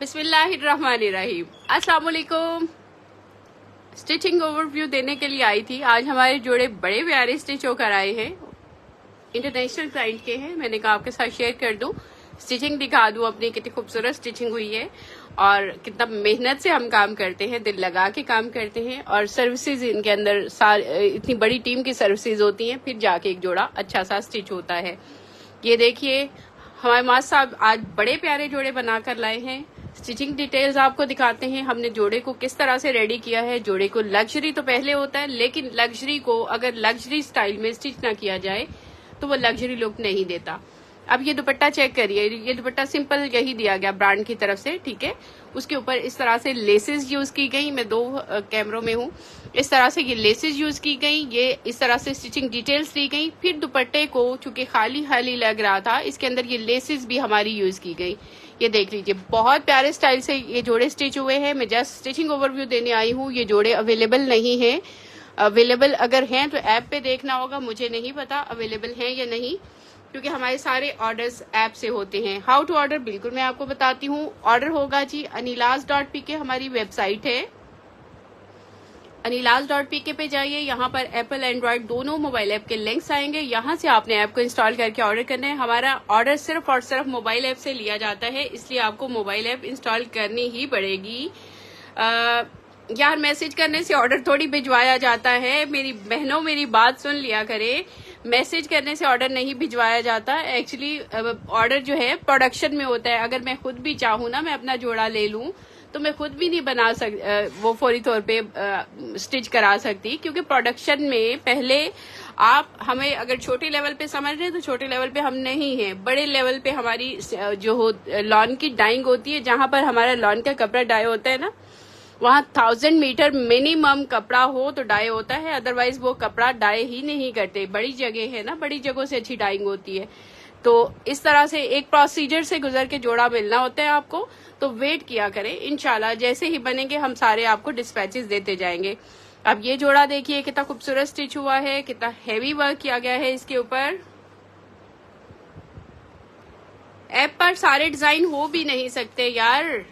बिस्मिल्लाहिर्रहमानिर्रहीम। अस्सलाम वालेकुम। स्टिचिंग ओवरव्यू देने के लिए आई थी। आज हमारे जोड़े बड़े प्यारे स्टिच होकर आए हैं, इंटरनेशनल क्लाइंट के हैं। मैंने कहा आपके साथ शेयर कर दूं, स्टिचिंग दिखा दूं अपनी, कितनी खूबसूरत स्टिचिंग हुई है और कितना मेहनत से हम काम करते हैं, दिल लगा के काम करते हैं। और सर्विसेज इनके अंदर इतनी बड़ी टीम की सर्विसेज होती हैं, फिर जाके एक जोड़ा अच्छा सा स्टिच होता है। ये देखिए हमारे मास्टर साहब आज बड़े प्यारे जोड़े बनाकर लाए हैं। स्टिचिंग डिटेल्स आपको दिखाते हैं, हमने जोड़े को किस तरह से रेडी किया है। जोड़े को लग्जरी तो पहले होता है, लेकिन लग्जरी को अगर लग्जरी स्टाइल में स्टिच ना किया जाए तो वो लग्जरी लुक नहीं देता। अब ये दुपट्टा चेक करिए, ये दुपट्टा सिंपल यही दिया गया ब्रांड की तरफ से, ठीक है। उसके ऊपर इस तरह से लेसेस यूज की गई, मैं दो कैमरों में हूँ। इस तरह से ये लेसेस यूज की गई, ये इस तरह से स्टिचिंग डिटेल्स दी गई। फिर दुपट्टे को चूंकि खाली खाली लग रहा था, इसके अंदर ये लेसेस भी हमारी यूज की गई। ये देख लीजिए, बहुत प्यारे स्टाइल से ये जोड़े स्टिच हुए हैं। मैं जस्ट स्टिचिंग ओवरव्यू देने आई हूँ। ये जोड़े अवेलेबल नहीं है, अवेलेबल अगर हैं तो ऐप पे देखना होगा, मुझे नहीं पता अवेलेबल हैं या नहीं, क्योंकि हमारे सारे ऑर्डर्स ऐप से होते हैं। हाउ टू ऑर्डर बिल्कुल मैं आपको बताती हूँ। ऑर्डर होगा जी anilas.pk हमारी वेबसाइट है। anilas.pk पे जाइए, यहाँ पर एप्पल एंड्रॉइड दोनों मोबाइल ऐप के लिंक्स आएंगे। यहाँ से आपने ऐप को इंस्टॉल करके ऑर्डर करना है। हमारा ऑर्डर सिर्फ और सिर्फ मोबाइल ऐप से लिया जाता है, इसलिए आपको मोबाइल ऐप इंस्टॉल करनी ही पड़ेगी। यार मैसेज करने से ऑर्डर थोड़ी भिजवाया जाता है, मेरी बहनों मेरी बात सुन लिया करे। मैसेज करने से ऑर्डर नहीं भिजवाया जाता। एक्चुअली ऑर्डर जो है प्रोडक्शन में होता है। अगर मैं खुद भी चाहूँ ना, मैं अपना जोड़ा ले लूं तो मैं खुद भी नहीं बना वो फौरी तौर पे स्टिच करा सकती, क्योंकि प्रोडक्शन में पहले आप हमें अगर छोटे लेवल पे समझ रहे हैं तो छोटे लेवल पे हम नहीं हैं, बड़े लेवल पे हमारी जो लॉन की डाइंग होती है, जहां पर हमारा लॉन का कपड़ा डाई होता है ना, वहाँ 1000 मीटर मिनिमम कपड़ा हो तो डाई होता है, अदरवाइज वो कपड़ा डाई ही नहीं करते। बड़ी जगह है ना, बड़ी जगहों से अच्छी डाइंग होती है। तो इस तरह से एक प्रोसीजर से गुजर के जोड़ा मिलना होता है आपको, तो वेट किया करें। इंशाल्लाह जैसे ही बनेंगे हम सारे आपको डिस्पैचेस देते जाएंगे। अब ये जोड़ा देखिए कितना खूबसूरत स्टिच हुआ है, कितना हैवी वर्क किया गया है इसके ऊपर। ऐप पर सारे डिजाइन हो भी नहीं सकते यार,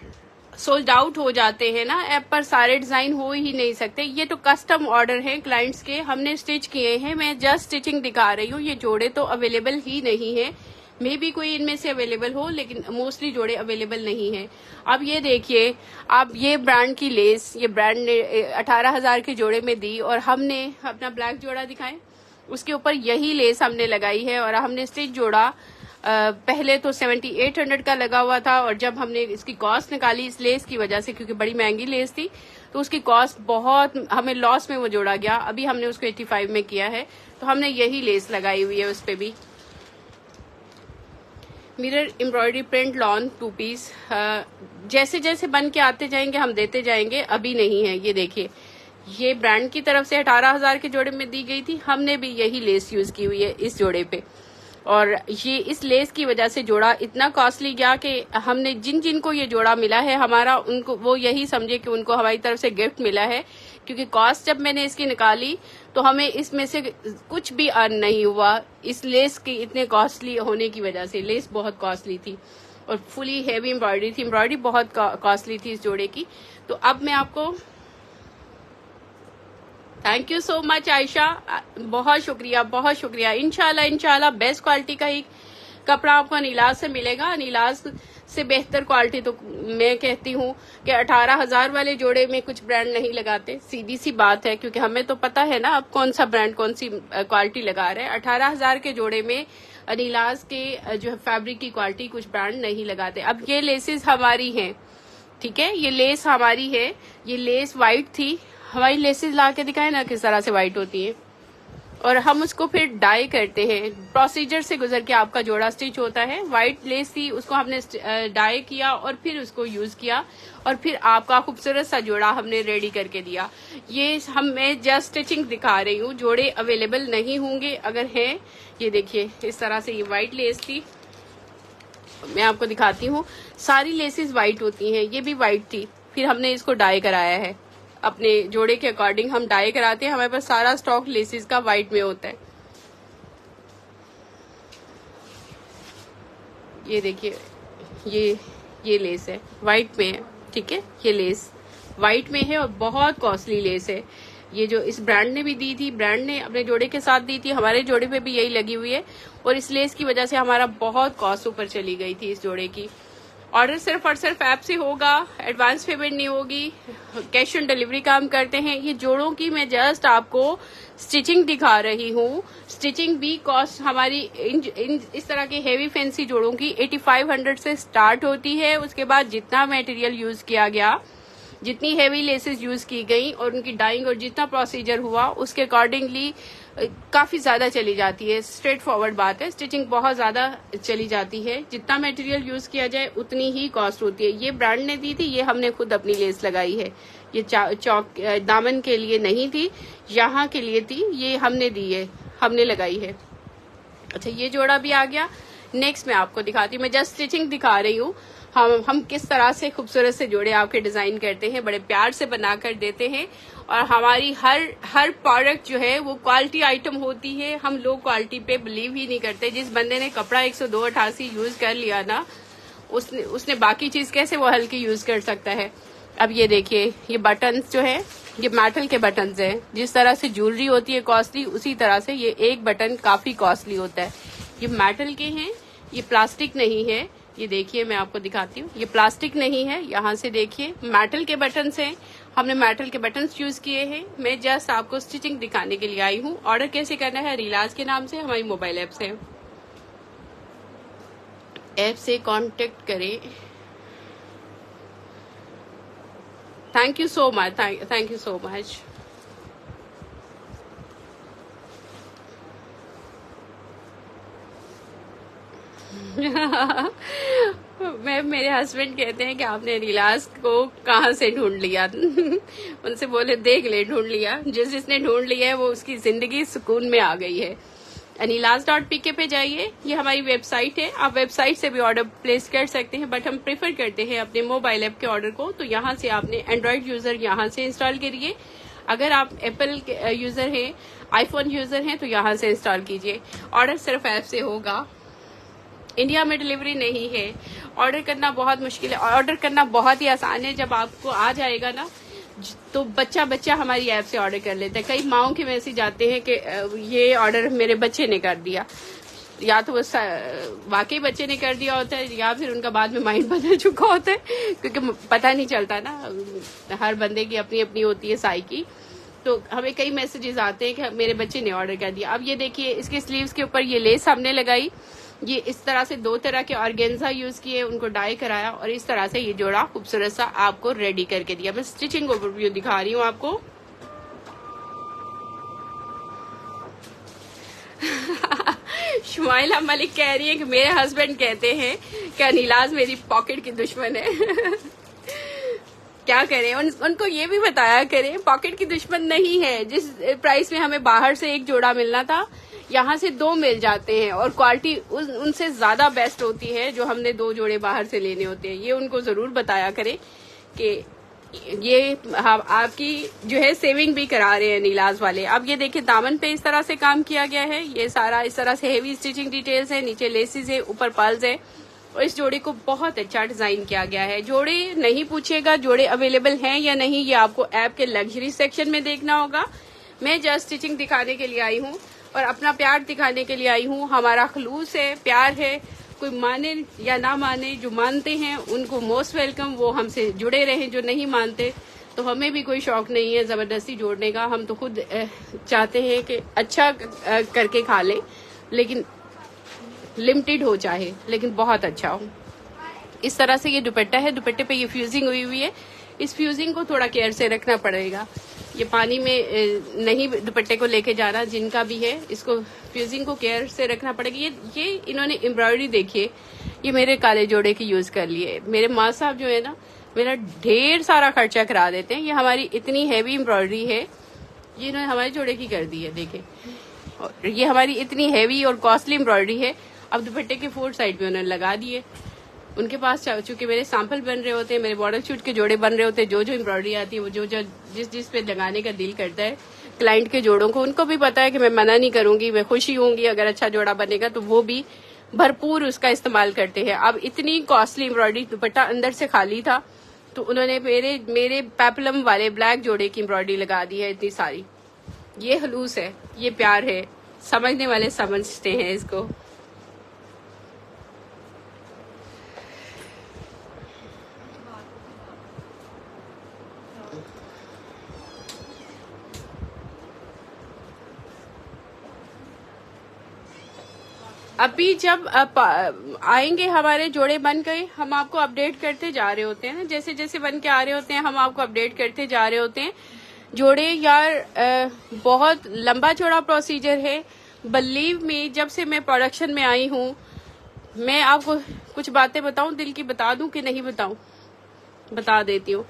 सोल्ड आउट हो जाते हैं ना, ऐप पर सारे डिजाइन हो ही नहीं सकते। ये तो कस्टम ऑर्डर है क्लाइंट्स के, हमने स्टिच किए हैं। मैं जस्ट स्टिचिंग दिखा रही हूँ। ये जोड़े तो अवेलेबल ही नहीं है, मे भी कोई इनमें से अवेलेबल हो, लेकिन मोस्टली जोड़े अवेलेबल नहीं है। अब ये देखिए, अब ये ब्रांड की लेस, ये ब्रांड ने 18,000 के जोड़े में दी, और हमने अपना ब्लैक जोड़ा दिखाएं, उसके ऊपर यही लेस हमने लगाई है। और हमने स्टिच जोड़ा पहले तो 7800 का लगा हुआ था, और जब हमने इसकी कॉस्ट निकाली इस लेस की वजह से, क्योंकि बड़ी महंगी लेस थी, तो उसकी कॉस्ट बहुत हमें लॉस में वो जोड़ा गया। अभी हमने उसको 85 में किया है, तो हमने यही लेस लगाई हुई है उस पे भी। Mirror embroidery print lawn 2 piece, जैसे जैसे बन के आते जाएंगे हम देते जाएंगे, अभी नहीं है। ये देखिए, ये ब्रांड की तरफ से 18,000 के जोड़े में दी गई थी, हमने भी यही लेस यूज की हुई है इस जोड़े पे। और ये इस लेस की वजह से जोड़ा इतना कॉस्टली गया कि हमने जिन जिन को ये जोड़ा मिला है हमारा, उनको वो यही समझे कि उनको हमारी तरफ से गिफ्ट मिला है, क्योंकि कॉस्ट जब मैंने इसकी निकाली तो हमें इसमें से कुछ भी अर्न नहीं हुआ इस लेस की इतने कॉस्टली होने की वजह से। लेस बहुत कॉस्टली थी और फुली हैवी एम्ब्रॉयडरी थी, एम्ब्रॉयडरी बहुत कॉस्टली थी इस जोड़े की। तो अब मैं आपको, thank you so much Ayesha, बहुत शुक्रिया बहुत शुक्रिया। इंशाल्लाह बेस्ट क्वालिटी का ही कपड़ा आपको अनिलाज से मिलेगा। अनिलाज से बेहतर क्वालिटी तो मैं कहती हूँ कि 18,000 वाले जोड़े में कुछ ब्रांड नहीं लगाते, सीधी सी बात है, क्योंकि हमें तो पता है ना अब कौन सा ब्रांड कौन सी क्वालिटी लगा रहे हैं। 18,000 के जोड़े में अनिलाज के जो है फैब्रिक की क्वालिटी कुछ ब्रांड नहीं लगाते। अब ये लेसेस हमारी हैं, ठीक है, ये लेस हमारी है। ये लेस व्हाइट थी, हमारी लेसेस ला के दिखाए ना किस तरह से व्हाइट होती है, और हम उसको फिर डाई करते हैं। प्रोसीजर से गुजर के आपका जोड़ा स्टिच होता है। व्हाइट लेस थी, उसको हमने डाई किया और फिर उसको यूज किया, और फिर आपका खूबसूरत सा जोड़ा हमने रेडी करके दिया। ये मैं जस्ट स्टिचिंग दिखा रही हूँ, जोड़े अवेलेबल नहीं होंगे। अगर है, ये देखिए इस तरह से ये व्हाइट लेस थी, मैं आपको दिखाती हूँ। सारी लेसेस व्हाइट होती हैं, ये भी व्हाइट थी, फिर हमने इसको डाई कराया है। अपने जोड़े के अकॉर्डिंग हम डाई कराते हैं, हमारे पास सारा स्टॉक लेसेस का व्हाइट में होता है। ये देखिए, ये लेस है, व्हाइट में है, ठीक है। ये लेस व्हाइट में है और बहुत कॉस्टली लेस है। ये जो इस ब्रांड ने भी दी थी, ब्रांड ने अपने जोड़े के साथ दी थी, हमारे जोड़े पे भी यही लगी हुई है और इस लेस की वजह से हमारा बहुत कॉस्ट ऊपर चली गई थी इस जोड़े की। ऑर्डर सिर्फ और सिर्फ ऐप से होगा, एडवांस पेमेंट नहीं होगी, कैश ऑन डिलीवरी काम करते हैं। ये जोड़ों की मैं जस्ट आपको स्टिचिंग दिखा रही हूँ। स्टिचिंग भी कॉस्ट हमारी इस तरह के हेवी फैंसी जोड़ों की 8500 से स्टार्ट होती है। उसके बाद जितना मटेरियल यूज किया गया, जितनी हेवी लेसेस यूज की गई और उनकी डाइंग और जितना प्रोसीजर हुआ, उसके अकॉर्डिंगली काफी ज्यादा चली जाती है। स्ट्रेट फॉरवर्ड बात है, स्टिचिंग बहुत ज्यादा चली जाती है। जितना मटेरियल यूज किया जाए उतनी ही कॉस्ट होती है। ये ब्रांड ने दी थी, ये हमने खुद अपनी लेस लगाई है। ये चौक दामन के लिए नहीं थी, यहाँ के लिए थी, ये हमने दी है, हमने लगाई है। अच्छा, ये जोड़ा भी आ गया। नेक्स्ट मैं आपको दिखाती हूँ, मैं जस्ट स्टिचिंग दिखा रही हूँ। हम किस तरह से खूबसूरत से जोड़े आपके डिजाइन करते हैं, बड़े प्यार से बनाकर देते हैं और हमारी हर प्रोडक्ट जो है वो क्वालिटी आइटम होती है। हम लोग क्वालिटी पे बिलीव ही नहीं करते। जिस बंदे ने कपड़ा 102-88 यूज कर लिया ना, उसने बाकी चीज कैसे वो हल्की यूज कर सकता है। अब ये देखिए, ये बटन्स जो है ये मेटल के बटन्स हैं। जिस तरह से ज्वेलरी होती है कॉस्टली, उसी तरह से ये एक बटन काफी कॉस्टली होता है। ये मेटल के हैं, ये प्लास्टिक नहीं है। ये देखिए, मैं आपको दिखाती हूँ, ये प्लास्टिक नहीं है। यहाँ से देखिए, मेटल के बटन्स हैं। हमने मेटल के बटन्स यूज किए हैं। मैं जस्ट आपको स्टिचिंग दिखाने के लिए आई हूँ। ऑर्डर कैसे करना है, रिलाज के नाम से हमारी मोबाइल ऐप से, कांटेक्ट करें। Thank you so much, thank you so much. मेरे हस्बैंड कहते हैं कि आपने नीलाज को कहाँ से ढूंढ लिया। उनसे बोले देख ले, ढूंढ लिया। जिसने ढूंढ लिया है वो उसकी जिंदगी सुकून में आ गई है। anilas.pk पे जाइए, ये हमारी वेबसाइट है। आप वेबसाइट से भी ऑर्डर प्लेस कर सकते हैं, बट हम प्रेफर करते हैं अपने मोबाइल ऐप के ऑर्डर को। तो यहाँ से आपने एंड्रॉइड यूजर यहाँ से इंस्टॉल करिए। अगर आप एप्पल यूजर हैं, आईफोन यूजर हैं, तो यहाँ से इंस्टॉल कीजिए। ऑर्डर सिर्फ ऐप से होगा, इंडिया में डिलीवरी नहीं है। ऑर्डर करना बहुत मुश्किल है, ऑर्डर करना बहुत ही आसान है। जब आपको आ जाएगा ना, तो बच्चा हमारी ऐप से ऑर्डर कर लेता है। कई माओं के मैसेज आते हैं कि ये ऑर्डर मेरे बच्चे ने कर दिया। या तो वो वाकई बच्चे ने कर दिया होता है, या फिर उनका बाद में माइंड बदल चुका होता है, क्योंकि पता नहीं चलता ना, हर बंदे की अपनी अपनी होती है साइकी। तो हमें कई मैसेजेस आते हैं कि मेरे बच्चे ने ऑर्डर कर दिया। अब ये देखिए, इसके स्लीव्स के ऊपर ये लेस हमने लगाई। ये इस तरह से 2 तरह के ऑर्गेन्जा यूज किए, उनको डाई कराया और इस तरह से ये जोड़ा खूबसूरत सा आपको रेडी करके दिया। मैं स्टिचिंग ओवरव्यू दिखा रही हूँ आपको। शुमाइला मलिक कह रही है कि मेरे हस्बैंड कहते हैं कि अनिलाज मेरी पॉकेट की दुश्मन है। क्या करें, उनको ये भी बताया करें, पॉकेट की दुश्मन नहीं है। जिस प्राइस में हमें बाहर से एक जोड़ा मिलना था, यहाँ से 2 मिल जाते हैं और क्वालिटी उनसे ज्यादा बेस्ट होती है जो हमने 2 जोड़े बाहर से लेने होते हैं। ये उनको जरूर बताया करें कि ये आपकी जो है सेविंग भी करा रहे हैं नीलाज वाले। अब ये देखिए, दामन पे इस तरह से काम किया गया है। ये सारा इस तरह से हेवी स्टिचिंग डिटेल्स है, नीचे लेसिस है, ऊपर पर्ल्स है और इस जोड़े को बहुत अच्छा डिजाइन किया गया है। जोड़े नहीं पूछेगा जोड़े अवेलेबल हैं या नहीं, ये आपको ऐप के लग्जरी सेक्शन में देखना होगा। मैं जस्ट स्टिचिंग दिखाने के लिए आई हूँ और अपना प्यार दिखाने के लिए आई हूँ। हमारा खलूस है, प्यार है। कोई माने या ना माने, जो मानते हैं उनको मोस्ट वेलकम, वो हमसे जुड़े रहें। जो नहीं मानते तो हमें भी कोई शौक नहीं है जबरदस्ती जोड़ने का। हम तो खुद चाहते हैं कि अच्छा करके खा लें, लेकिन लिमिटेड हो चाहे, लेकिन बहुत अच्छा हो। इस तरह से ये दुपट्टा है, दुपट्टे पे ये फ्यूजिंग हुई हुई है। इस फ्यूजिंग को थोड़ा केयर से रखना पड़ेगा। ये पानी में नहीं दुपट्टे को लेके जाना, जिनका भी है इसको फ्यूजिंग को केयर से रखना पड़ेगा। ये इन्होंने एम्ब्रॉयडरी देखिए, ये मेरे काले जोड़े की यूज कर लिए। मेरे माँ साहब जो है ना, मेरा ढेर सारा खर्चा करा देते हैं। ये हमारी इतनी हैवी एम्ब्रॉयडरी है, ये इन्होंने हमारे जोड़े की कर दी है, देखे। और ये हमारी इतनी हैवी और कॉस्टली एम्ब्रॉयडरी है। अब दुपट्टे के 4 साइड में उन्होंने लगा दिए। उनके पास चूंकि मेरे सैंपल बन रहे होते हैं, मेरे मॉडल शूट के जोड़े बन रहे होते हैं, जो एम्ब्रॉयडरी आती है वो जो जिस पे लगाने का दिल करता है क्लाइंट के जोड़ों को, उनको भी पता है कि मैं मना नहीं करूंगी, मैं खुशी होंगी अगर अच्छा जोड़ा बनेगा तो वो भी भरपूर उसका इस्तेमाल करते हैं। अब इतनी कॉस्टली एम्ब्रॉयडरी, दुपट्टा अंदर से खाली था तो उन्होंने मेरे पेपलम वाले ब्लैक जोड़े की एम्ब्रॉयडरी लगा दी है इतनी सारी। ये हलूस है, ये प्यार है, समझने वाले समझते हैं इसको। अभी जब आएंगे हमारे जोड़े बन गए, हम आपको अपडेट करते जा रहे होते हैं ना, जैसे जैसे बन के आ रहे होते हैं हम आपको अपडेट करते जा रहे होते हैं। जोड़े यार बहुत लंबा चौड़ा प्रोसीजर है। बिलीव में जब से मैं प्रोडक्शन में आई हूँ, मैं आपको कुछ बातें बताऊं, दिल की बता दूं कि नहीं बताऊं, बता देती हूँ।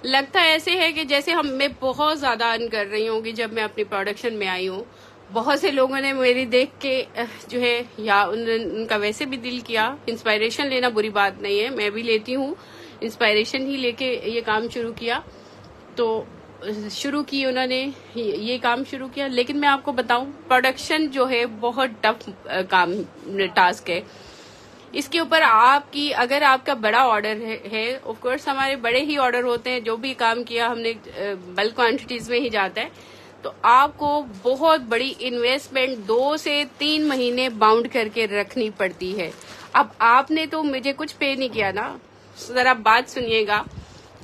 लगता ऐसे है कि जैसे मैं बहुत ज्यादा अर्न कर रही हूँ कि जब मैं अपनी प्रोडक्शन में आई हूँ। बहुत से लोगों ने मेरी देख के जो है, या उनका वैसे भी दिल किया। इंस्पायरेशन लेना बुरी बात नहीं है, मैं भी लेती हूँ, इंस्पायरेशन ही लेके ये काम शुरू किया। तो शुरू की उन्होंने ये काम शुरू किया। लेकिन मैं आपको बताऊं, प्रोडक्शन जो है बहुत टफ काम टास्क है। इसके ऊपर आपकी, अगर आपका बड़ा ऑर्डर है ऑफ कोर्स हमारे बड़े ही ऑर्डर होते हैं, जो भी काम किया हमने बल्क क्वांटिटीज में ही जाता है, तो आपको बहुत बड़ी इन्वेस्टमेंट 2 से 3 महीने बाउंड करके रखनी पड़ती है। अब आपने तो मुझे कुछ पे नहीं किया ना, जरा बात सुनिएगा।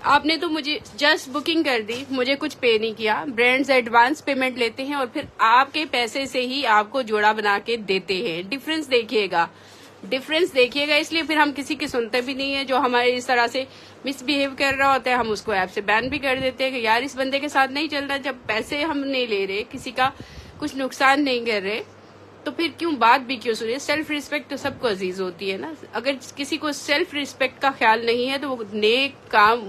आपने तो मुझे जस्ट बुकिंग कर दी, मुझे कुछ पे नहीं किया। ब्रांड्स एडवांस पेमेंट लेते हैं और फिर आपके पैसे से ही आपको जोड़ा बना के देते हैं। डिफरेंस देखिएगा, डिफरेंस देखिएगा। इसलिए फिर हम किसी की सुनते भी नहीं है। जो हमारे इस तरह से मिसबिहेव कर रहा होता है, हम उसको ऐप से बैन भी कर देते हैं कि यार इस बंदे के साथ नहीं चलना। जब पैसे हम नहीं ले रहे, किसी का कुछ नुकसान नहीं कर रहे, तो फिर क्यों बात भी क्यों सुनिए। सेल्फ रिस्पेक्ट तो सबको अजीज होती है ना। अगर किसी को सेल्फ रिस्पेक्ट का ख्याल नहीं है तो वो नेक काम,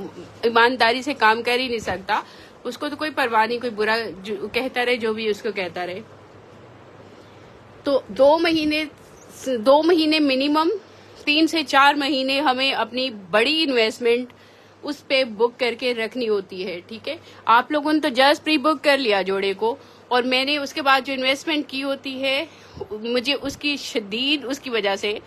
ईमानदारी से काम कर ही नहीं सकता। उसको तो कोई परवाह नहीं, कोई बुरा कहता रहे, जो भी उसको कहता रहे। तो 2 महीने मिनिमम, 3 से 4 महीने हमें अपनी बड़ी इन्वेस्टमेंट उस पे बुक करके रखनी होती है। ठीक है, आप लोगों ने तो जस्ट प्री बुक कर लिया जोड़े को, और मैंने उसके बाद जो इन्वेस्टमेंट की होती है, मुझे उसकी वजह से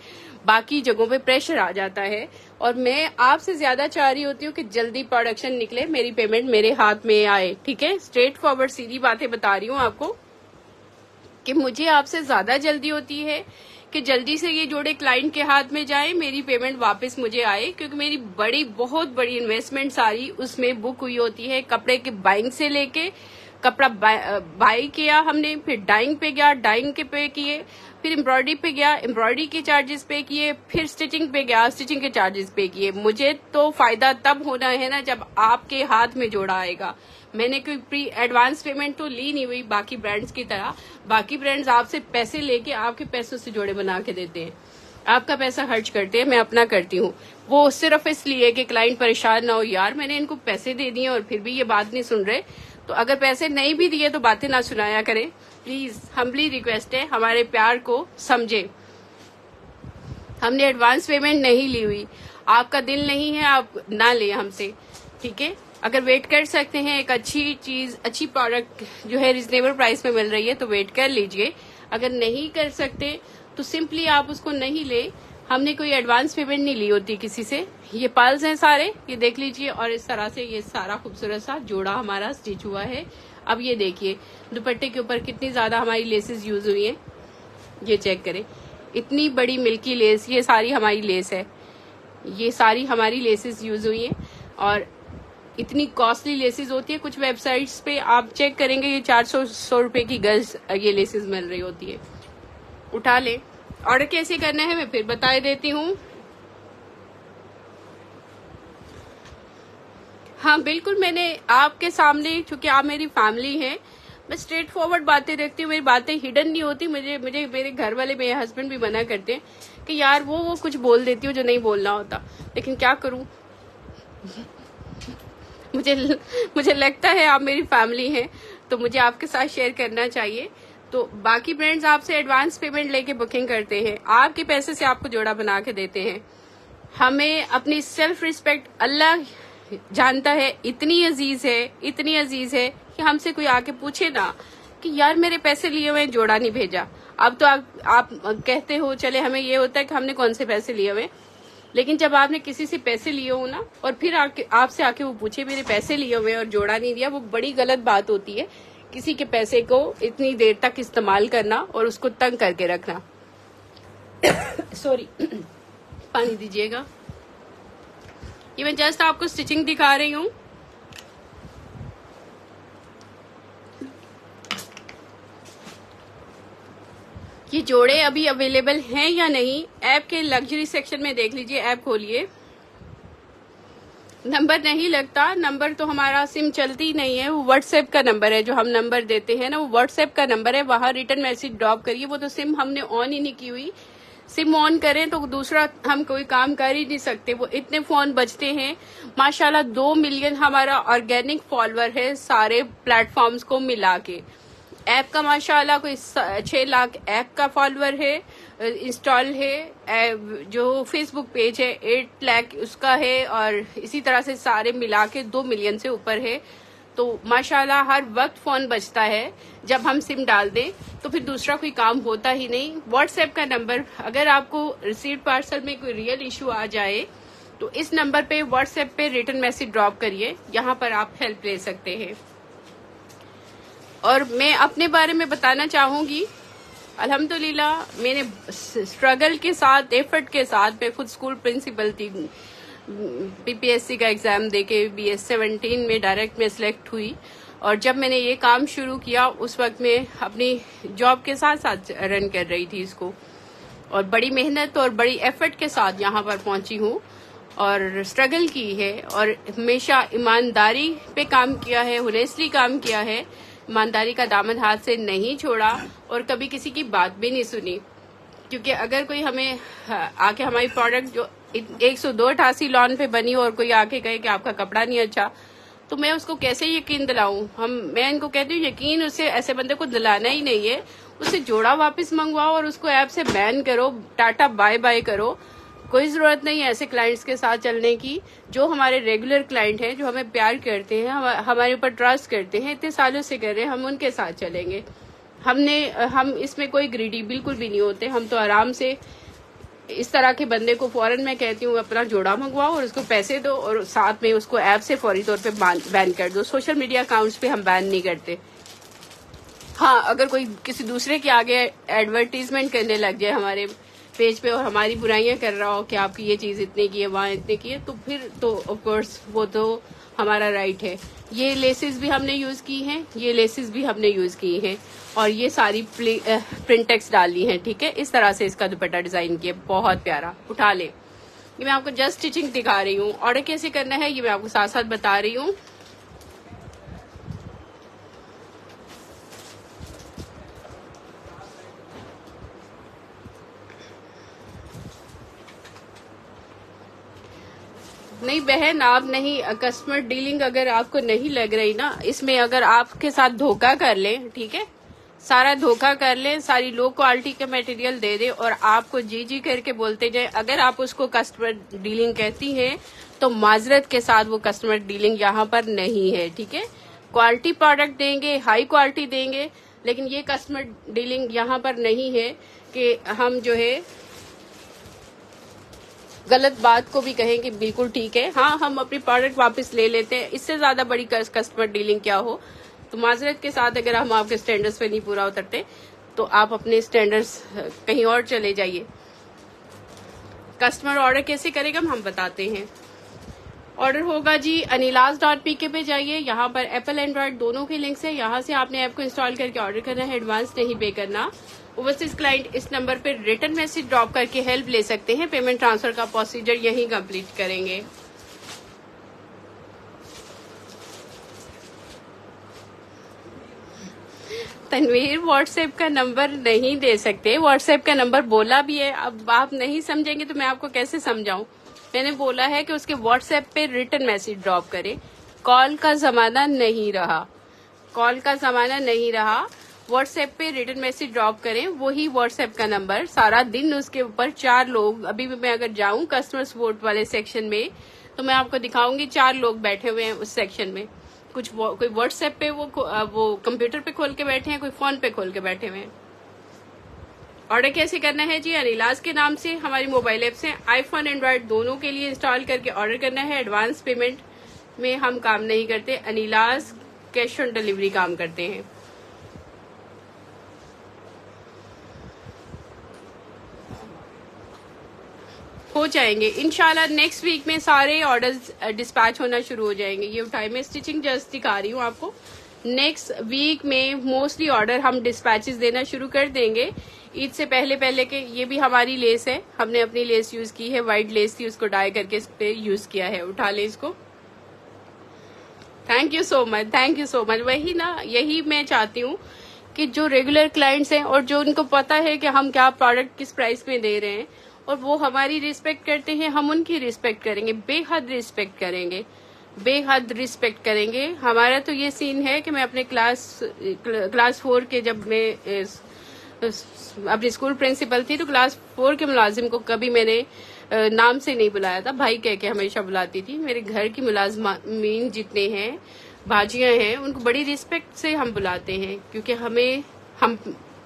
बाकी जगहों पे प्रेशर आ जाता है। और मैं आपसे ज्यादा चाह रही होती हूँ कि जल्दी प्रोडक्शन निकले, मेरी पेमेंट मेरे हाथ में आए। ठीक है, स्ट्रेट फॉरवर्ड सीधी बातें बता रही हूँ आपको कि मुझे आपसे ज्यादा जल्दी होती है कि जल्दी से ये जोड़े क्लाइंट के हाथ में जाए, मेरी पेमेंट वापस मुझे आए, क्योंकि मेरी बहुत बड़ी इन्वेस्टमेंट सारी उसमें बुक हुई होती है। कपड़े के बाइंग से लेके, कपड़ा बाई किया हमने, फिर डाइंग पे गया, डाइंग के पे किए, फिर एम्ब्रॉयडरी पे गया, एम्ब्रॉयडरी के चार्जेस पे किए, फिर स्टिचिंग पे गया, स्टिचिंग के चार्जेस पे किए। मुझे तो फायदा तब होना है ना जब आपके हाथ में जोड़ा आएगा। मैंने कोई प्री एडवांस पेमेंट तो ली नहीं हुई बाकी ब्रांड्स की तरह। बाकी ब्रांड्स आपसे पैसे लेके आपके पैसों से जोड़े बना के देते हैं, आपका पैसा खर्च करते हैं, मैं अपना करती हूँ। वो सिर्फ इसलिए कि क्लाइंट परेशान ना हो, यार मैंने इनको पैसे दे दिए और फिर भी ये बात नहीं सुन रहे। तो अगर पैसे नहीं भी दिए तो बातें ना सुनाया करें प्लीज, हम्बली रिक्वेस्ट है, हमारे प्यार को समझे। हमने एडवांस पेमेंट नहीं ली हुई, आपका दिल नहीं है आप ना ले हमसे। ठीक है, अगर वेट कर सकते हैं, एक अच्छी चीज, अच्छी प्रोडक्ट जो है रिजनेबल प्राइस में मिल रही है तो वेट कर लीजिए। अगर नहीं कर सकते तो सिंपली आप उसको नहीं ले। हमने कोई एडवांस पेमेंट नहीं ली होती किसी से। ये पर्ल्स हैं सारे, ये देख लीजिए, और इस तरह से ये सारा खूबसूरत सा जोड़ा हमारा स्टिच हुआ है। अब ये देखिए दुपट्टे के ऊपर कितनी ज्यादा हमारी लेसेस यूज हुई है, ये चेक करें, इतनी बड़ी मिल्की लेस, ये सारी हमारी लेस है, ये सारी हमारी लेसेस यूज हुई है। और इतनी कॉस्टली लेसेस होती है, कुछ वेबसाइट्स पे आप चेक करेंगे ये 400 रुपए की गज ये लेसेस मिल रही होती है। उठा ले। ऑर्डर कैसे करना है मैं फिर बता देती हूँ। हाँ बिल्कुल, मैंने आपके सामने, चूंकि आप मेरी फैमिली हैं, मैं स्ट्रेट फॉरवर्ड बातें रखती हूँ, मेरी बातें हिडन नहीं होती। मुझे मेरे घर वाले, मेरे हस्बैंड भी मना करते हैं कि यार वो कुछ बोल देती हूँ जो नहीं बोलना होता, लेकिन क्या करूँ मुझे लगता है आप मेरी फैमिली हैं तो मुझे आपके साथ शेयर करना चाहिए। तो बाकी ब्रांड्स आपसे एडवांस पेमेंट लेके बुकिंग करते हैं, आपके पैसे से आपको जोड़ा बना के देते हैं। हमें अपनी सेल्फ रिस्पेक्ट अल्लाह जानता है, इतनी अजीज है कि हमसे कोई आके पूछे ना कि यार मेरे पैसे लिए हुए जोड़ा नहीं भेजा। अब तो आप कहते हो, चले हमें ये होता है कि हमने कौन से पैसे लिए हुए, लेकिन जब आपने किसी से पैसे लिए हो ना और फिर आपसे आके वो पूछे मेरे पैसे लिए हुए और जोड़ा नहीं दिया, वो बड़ी गलत बात होती है। किसी के पैसे को इतनी देर तक इस्तेमाल करना और उसको तंग करके रखना। सॉरी, पानी दीजिएगा। ये मैं जस्ट आपको स्टिचिंग दिखा रही हूँ। ये जोड़े अभी अवेलेबल हैं या नहीं, ऐप के लग्जरी सेक्शन में देख लीजिए। ऐप खोलिए, नंबर नहीं लगता। नंबर तो हमारा सिम चलती ही नहीं है, वो व्हाट्सएप का नंबर है। जो हम नंबर देते हैं ना, वो व्हाट्सएप का नंबर है। वहां रिटर्न मैसेज ड्रॉप करिए। वो तो सिम हमने ऑन ही नहीं की हुई। सिम ऑन करें तो दूसरा हम कोई काम कर ही नहीं सकते। वो इतने फोन बजते हैं। माशाल्लाह 2 मिलियन हमारा ऑर्गेनिक फॉलोअर है सारे प्लेटफॉर्म्स को मिला के। ऐप का माशाल्लाह कोई 6 लाख ऐप का फॉलोअर है, इंस्टॉल है। जो फेसबुक पेज है 8 लाख उसका है, और इसी तरह से सारे मिला के 2 मिलियन से ऊपर है। तो माशाल्लाह हर वक्त फोन बजता है। जब हम सिम डाल दें तो फिर दूसरा कोई काम होता ही नहीं। व्हाट्सएप का नंबर, अगर आपको रिसीव्ड पार्सल में कोई रियल इशू आ जाए तो इस नंबर पे व्हाट्सएप पे रिटर्न मैसेज ड्रॉप करिए। यहाँ पर आप हेल्प ले सकते हैं। और मैं अपने बारे में बताना चाहूंगी, अल्हम्दुलिल्लाह मैंने स्ट्रगल के साथ, एफर्ट के साथ, मैं खुद स्कूल प्रिंसिपल थी। पीपीएससी का एग्जाम देके BS17 में डायरेक्ट में सिलेक्ट हुई। और जब मैंने ये काम शुरू किया उस वक्त मैं अपनी जॉब के साथ साथ रन कर रही थी इसको, और बड़ी मेहनत और बड़ी एफर्ट के साथ यहाँ पर पहुंची हूँ और स्ट्रगल की है। और हमेशा ईमानदारी पे काम किया है, ऑनेस्टली काम किया है। ईमानदारी का दामन हाथ से नहीं छोड़ा और कभी किसी की बात भी नहीं सुनी। क्योंकि अगर कोई हमें आके हमारी प्रोडक्ट जो 10288 लॉन पे बनी और कोई आके कहे कि आपका कपड़ा नहीं अच्छा, तो मैं उसको कैसे यकीन दिलाऊं। मैं इनको कहती हूँ यकीन उससे ऐसे बंदे को दिलाना ही नहीं है। उससे जोड़ा वापस मंगवाओ और उसको ऐप से बैन करो, टाटा बाय बाय करो। कोई जरूरत नहीं है ऐसे क्लाइंट्स के साथ चलने की। जो हमारे रेगुलर क्लाइंट हैं, जो हमें प्यार करते हैं, हमारे ऊपर ट्रस्ट करते हैं, इतने सालों से कर रहे हैं, हम उनके साथ चलेंगे। हम इसमें कोई ग्रीडी बिल्कुल भी नहीं होते। हम तो आराम से इस तरह के बंदे को फौरन मैं कहती हूँ अपना जोड़ा मंगवाओ और उसको पैसे दो और साथ में उसको ऐप से फौरी तौर पे बैन कर दो। सोशल मीडिया अकाउंट्स पे हम बैन नहीं करते। हाँ, अगर कोई किसी दूसरे के आगे एडवर्टीजमेंट करने लग जाए हमारे पेज पे और हमारी बुराइयां कर रहा हो कि आपकी ये चीज इतने की है, वहाँ इतने की है, तो फिर तो ऑफ कोर्स वो तो हमारा राइट है। ये लेसेस भी हमने यूज की हैं, ये लेसेस भी हमने यूज की हैं, और ये सारी प्रिंटेक्स डाली हैं। ठीक है, इस तरह से इसका दुपट्टा डिजाइन किया, बहुत प्यारा। उठा ले। ये मैं आपको जस्ट स्टिचिंग दिखा रही हूँ। ऑर्डर कैसे करना है ये मैं आपको साथ साथ बता रही हूँ। नहीं बहन, आप नहीं, कस्टमर डीलिंग अगर आपको नहीं लग रही ना, इसमें अगर आपके साथ धोखा कर ले, ठीक है, सारा धोखा कर ले, सारी लो क्वालिटी का मटेरियल दे दे और आपको जी जी करके बोलते जाए, अगर आप उसको कस्टमर डीलिंग कहती हैं तो माजरत के साथ वो कस्टमर डीलिंग यहाँ पर नहीं है। ठीक है, क्वालिटी प्रोडक्ट देंगे, हाई क्वालिटी देंगे, लेकिन ये कस्टमर डीलिंग यहाँ पर नहीं है कि हम जो है गलत बात को भी कहें कि बिल्कुल ठीक है। हाँ, हम अपनी प्रोडक्ट वापस ले लेते हैं, इससे ज्यादा बड़ी कस्टमर डीलिंग क्या हो। तो माजरत के साथ अगर हम आपके स्टैंडर्ड्स पे नहीं पूरा उतरते तो आप अपने स्टैंडर्ड्स कहीं और चले जाइए। कस्टमर ऑर्डर कैसे करेगा हम बताते हैं। ऑर्डर होगा जी anilas.pk पे जाइए, यहाँ पर एप्पल एंड्रॉइड दोनों के लिंक्स है। यहाँ से आपने ऐप को इंस्टॉल करके ऑर्डर करना है, एडवांस नहीं पे करना। ओवरसीज क्लाइंट इस नंबर पे रिटर्न मैसेज ड्रॉप करके हेल्प ले सकते हैं। पेमेंट ट्रांसफर का प्रोसीजर यहीं कंप्लीट करेंगे। तनवीर व्हाट्सएप का नंबर नहीं दे सकते। व्हाट्सएप का नंबर बोला भी है, अब आप नहीं समझेंगे तो मैं आपको कैसे समझाऊं। मैंने बोला है कि उसके व्हाट्सएप पे रिटर्न मैसेज ड्रॉप करें। कॉल का जमाना नहीं रहा, कॉल का जमाना नहीं रहा। व्हाट्सएप पे रिटर्न मैसेज ड्रॉप करें, वही व्हाट्सएप का नंबर। सारा दिन उसके ऊपर 4 लोग, अभी भी मैं अगर जाऊं कस्टमर सपोर्ट वाले सेक्शन में तो मैं आपको दिखाऊंगी 4 लोग बैठे हुए हैं उस सेक्शन में। कोई व्हाट्सएप पे वो कंप्यूटर पे खोल के बैठे हैं, कोई फोन पे खोल के बैठे हुए हैं। ऑर्डर कैसे करना है जी? अनिलाज के नाम से हमारी मोबाइल ऐप से आईफोन एंड्रॉयड दोनों के लिए इंस्टॉल करके ऑर्डर करना है। एडवांस पेमेंट में हम काम नहीं करते, अनिलाज कैश ऑन डिलीवरी काम करते हैं। हो जाएंगे इंशाल्लाह, नेक्स्ट वीक में सारे ऑर्डर्स डिस्पैच होना शुरू हो जाएंगे। ये उठाए, मैं स्टिचिंग जस्ट दिखा रही हूँ आपको। नेक्स्ट वीक में मोस्टली ऑर्डर हम डिस्पैचेस देना शुरू कर देंगे ईद से पहले के। ये भी हमारी लेस है, हमने अपनी लेस यूज की है, व्हाइट लेस थी, उसको डाई करके इस पे यूज किया है। उठा ले इसको। Thank you so much, thank you so much. वही ना, यही मैं चाहती हूँ कि जो रेगुलर क्लाइंट्स हैं और जो उनको पता है कि हम क्या प्रोडक्ट किस प्राइस में दे रहे हैं और वो हमारी रिस्पेक्ट करते हैं, हम उनकी रिस्पेक्ट करेंगे, बेहद रिस्पेक्ट करेंगे, बेहद रिस्पेक्ट करेंगे। हमारा तो ये सीन है कि मैं अपने क्लास 4 के, जब मैं अपनी स्कूल प्रिंसिपल थी तो क्लास 4 के मुलाजिम को कभी मैंने नाम से नहीं बुलाया था, भाई कह के हमेशा बुलाती थी। मेरे घर की मुलाजमीन जितने हैं, भाजियां हैं, उनको बड़ी रिस्पेक्ट से हम बुलाते हैं, क्योंकि हम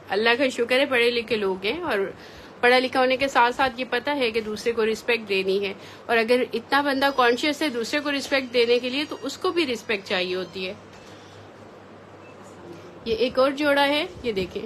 अल्लाह का शुक्र है पढ़े लिखे लोग हैं और पढ़ा लिखा होने के साथ साथ ये पता है कि दूसरे को रिस्पेक्ट देनी है। और अगर इतना बंदा कॉन्शियस है दूसरे को रिस्पेक्ट देने के लिए तो उसको भी रिस्पेक्ट चाहिए होती है। ये एक और जोड़ा है, ये देखें,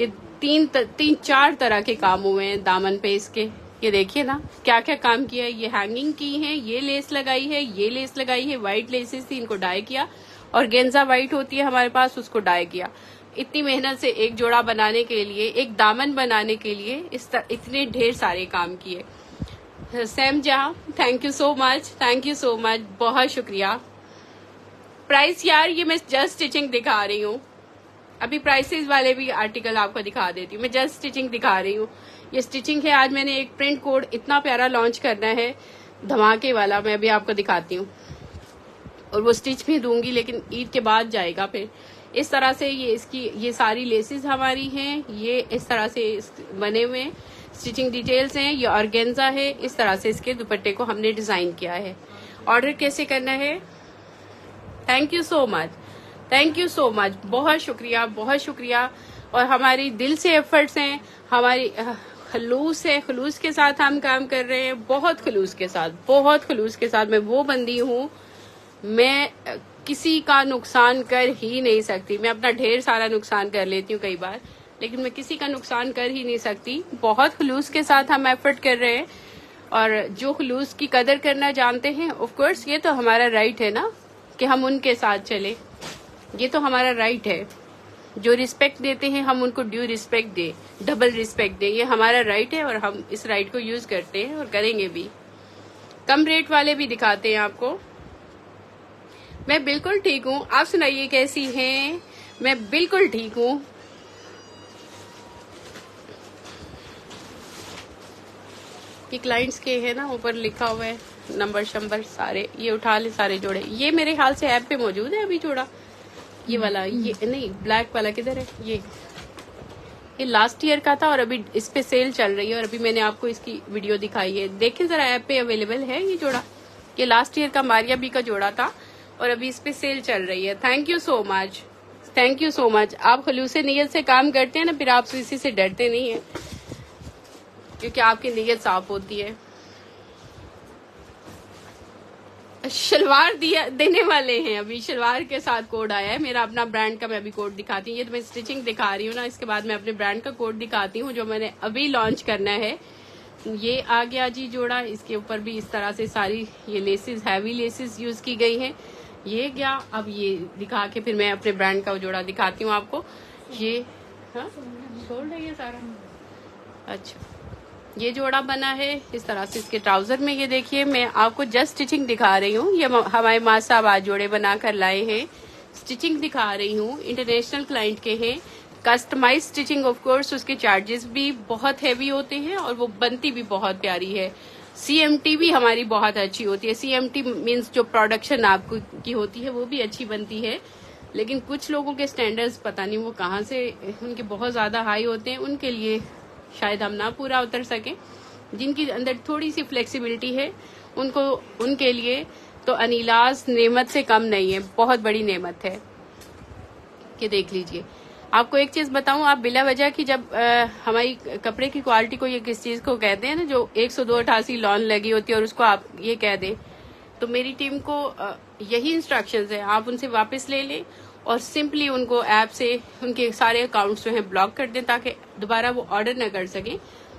ये तीन चार तरह के काम हुए हैं दामन पे इसके। ये देखिए ना क्या क्या काम किया है। ये हैंगिंग की है, ये लेस लगाई है, ये लेस लगाई है, व्हाइट लेसेस थी, इनको डाई किया, और गेंजा व्हाइट होती है हमारे पास, उसको डाई किया। इतनी मेहनत से एक जोड़ा बनाने के लिए, एक दामन बनाने के लिए इतने ढेर सारे काम किए। सैम जहां, thank you so much, thank you so much, बहुत शुक्रिया। प्राइस यार, ये मैं जस्ट स्टिचिंग दिखा रही हूँ, अभी प्राइसेस वाले भी आर्टिकल आपको दिखा देती हूँ। मैं जस्ट स्टिचिंग दिखा रही हूँ, ये स्टिचिंग है। आज मैंने एक प्रिंट कोड इतना प्यारा लॉन्च करना है, धमाके वाला, मैं अभी आपको दिखाती हूँ और वो स्टिच भी दूंगी, लेकिन ईद के बाद जाएगा फिर। इस तरह से ये सारी लेसेस हमारी हैं, ये इस तरह से बने हुए स्टिचिंग डिटेल्स हैं। ये ऑर्गेन्जा है, इस तरह से इसके दुपट्टे को हमने डिजाइन किया है। ऑर्डर कैसे करना है? Thank you so much, thank you so much, बहुत शुक्रिया, बहुत शुक्रिया। और हमारी दिल से एफर्ट्स हैं, हमारी खलूस है, खलूस के साथ हम काम कर रहे हैं, बहुत खलूस के साथ, बहुत खलूस के साथ। मैं वो बंदी हूँ, मैं किसी का नुकसान कर ही नहीं सकती। मैं अपना ढेर सारा नुकसान कर लेती हूँ कई बार, लेकिन मैं किसी का नुकसान कर ही नहीं सकती। बहुत खलूस के साथ हम एफर्ट कर रहे हैं और जो खलूस की कदर करना जानते हैं, ऑफ कोर्स ये तो हमारा राइट है ना कि हम उनके साथ चले, ये तो हमारा राइट है। जो रिस्पेक्ट देते हैं हम उनको ड्यू रिस्पेक्ट दे, डबल रिस्पेक्ट दे, ये हमारा राइट है और हम इस राइट को यूज करते हैं और करेंगे भी। कम रेट वाले भी दिखाते हैं आपको। मैं बिल्कुल ठीक हूँ, आप सुनाइए कैसी हैं? मैं बिल्कुल ठीक हूँ। ये क्लाइंट्स के है ना, ऊपर लिखा हुआ है नंबर शंबर सारे। ये उठा ले सारे जोड़े, ये मेरे ख्याल से ऐप पे मौजूद है अभी जोड़ा, ये वाला, ये नहीं ब्लैक वाला किधर है? ये लास्ट ईयर का था और अभी इस पे सेल चल रही है और अभी मैंने आपको इसकी वीडियो दिखाई है। देखें जरा, ऐप पे अवेलेबल है ये जोड़ा। ये लास्ट ईयर का मारिया बी का जोड़ा था और अभी इस पे सेल चल रही है। Thank you so much, thank you so much. आप खलूसे नीयत से काम करते हैं ना, फिर आप किसी से डरते नहीं है, क्योंकि आपकी नीयत साफ होती है। शलवार देने वाले हैं, अभी शलवार के साथ कोड आया है मेरा अपना ब्रांड का। मैं अभी कोड दिखाती हूँ, ये तो मैं स्टिचिंग दिखा रही हूँ ना, इसके बाद मैं अपने ब्रांड का कोड दिखाती हूँ जो मैंने अभी लॉन्च करना है। ये आ गया जी जोड़ा, इसके ऊपर भी इस तरह से सारी ये लेसेस, हैवी लेसेस यूज की गई हैं। ये गया, अब ये दिखा के फिर मैं अपने ब्रांड का जोड़ा दिखाती हूँ आपको। ये सोल्ड है ये सारा। अच्छा, ये जोड़ा बना है इस तरह से इसके ट्राउजर में। ये देखिए, मैं आपको जस्ट स्टिचिंग दिखा रही हूँ। ये हमारे माँ साहब आज जोड़े बना कर लाए हैं, स्टिचिंग दिखा रही हूँ। इंटरनेशनल क्लाइंट के हैं, कस्टमाइज स्टिचिंग। ऑफ कोर्स उसके चार्जेस भी बहुत हैवी होते हैं और वो बनती भी बहुत प्यारी है। CMT भी हमारी बहुत अच्छी होती है। CMT मीन्स जो प्रोडक्शन आपको की होती है वो भी अच्छी बनती है, लेकिन कुछ लोगों के स्टैंडर्ड्स पता नहीं वो कहाँ से, उनके बहुत ज्यादा हाई होते हैं, उनके लिए शायद हम ना पूरा उतर सके। जिनकी अंदर थोड़ी सी फ्लेक्सिबिलिटी है उनको, उनके लिए तो अनीलाज नेमत से कम नहीं है, बहुत बड़ी नेमत है। कि देख लीजिए। आपको एक चीज बताऊं, आप बिला वजह की जब हमारी कपड़े की क्वालिटी को ये किस चीज को कहते हैं ना, जो 102-88 लॉन लगी होती है और उसको आप ये कह दें, तो मेरी टीम को यही इंस्ट्रक्शंस है, आप उनसे वापस ले लें और सिंपली उनको ऐप से उनके सारे अकाउंट्स जो हैं ब्लॉक कर दें, ताकि दोबारा वो ऑर्डर न कर सकें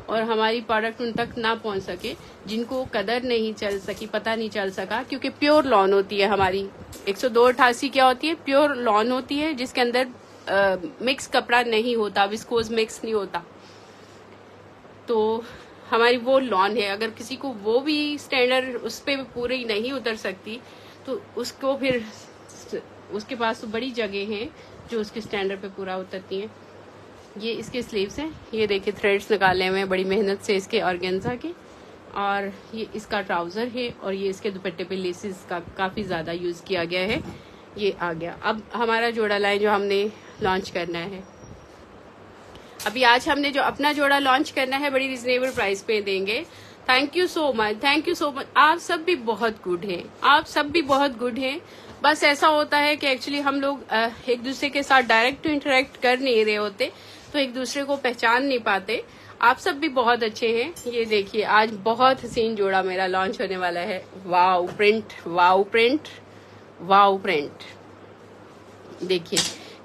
और हमारी प्रोडक्ट उन तक ना पहुंच सके, जिनको कदर नहीं चल सकी, पता नहीं चल सका। क्योंकि प्योर लॉन होती है हमारी 102-88 क्या होती है, प्योर लॉन होती है, जिसके अंदर मिक्स कपड़ा नहीं होता, विस्कोस मिक्स नहीं होता। तो हमारी वो लॉन है, अगर किसी को वो भी स्टैंडर्ड उस पर पूरी नहीं उतर सकती, तो उसको फिर उसके पास तो बड़ी जगह हैं जो उसके स्टैंडर्ड पे पूरा उतरती हैं। ये इसके स्लीव्स हैं, ये देखिए थ्रेड्स निकाले हुए हैं बड़ी मेहनत से इसके ऑर्गेन्जा के, और ये इसका ट्राउजर है, और ये इसके दुपट्टे पे लेसेस का काफी ज्यादा यूज किया गया है। ये आ गया। अब हमारा जोड़ा लाइन जो हमने लॉन्च करना है, अभी आज हमने जो अपना जोड़ा लॉन्च करना है बड़ी रिजनेबल प्राइस पे देंगे। Thank you so much, thank you so much. आप सब भी बहुत गुड हैं, आप सब भी बहुत गुड हैं। बस ऐसा होता है कि एक्चुअली हम लोग एक दूसरे के साथ डायरेक्ट टू इंटरेक्ट कर नहीं रहे होते, तो एक दूसरे को पहचान नहीं पाते। आप सब भी बहुत अच्छे हैं। ये देखिए, आज बहुत हसीन जोड़ा मेरा लॉन्च होने वाला है। Wow print, wow print, wow print. देखिए,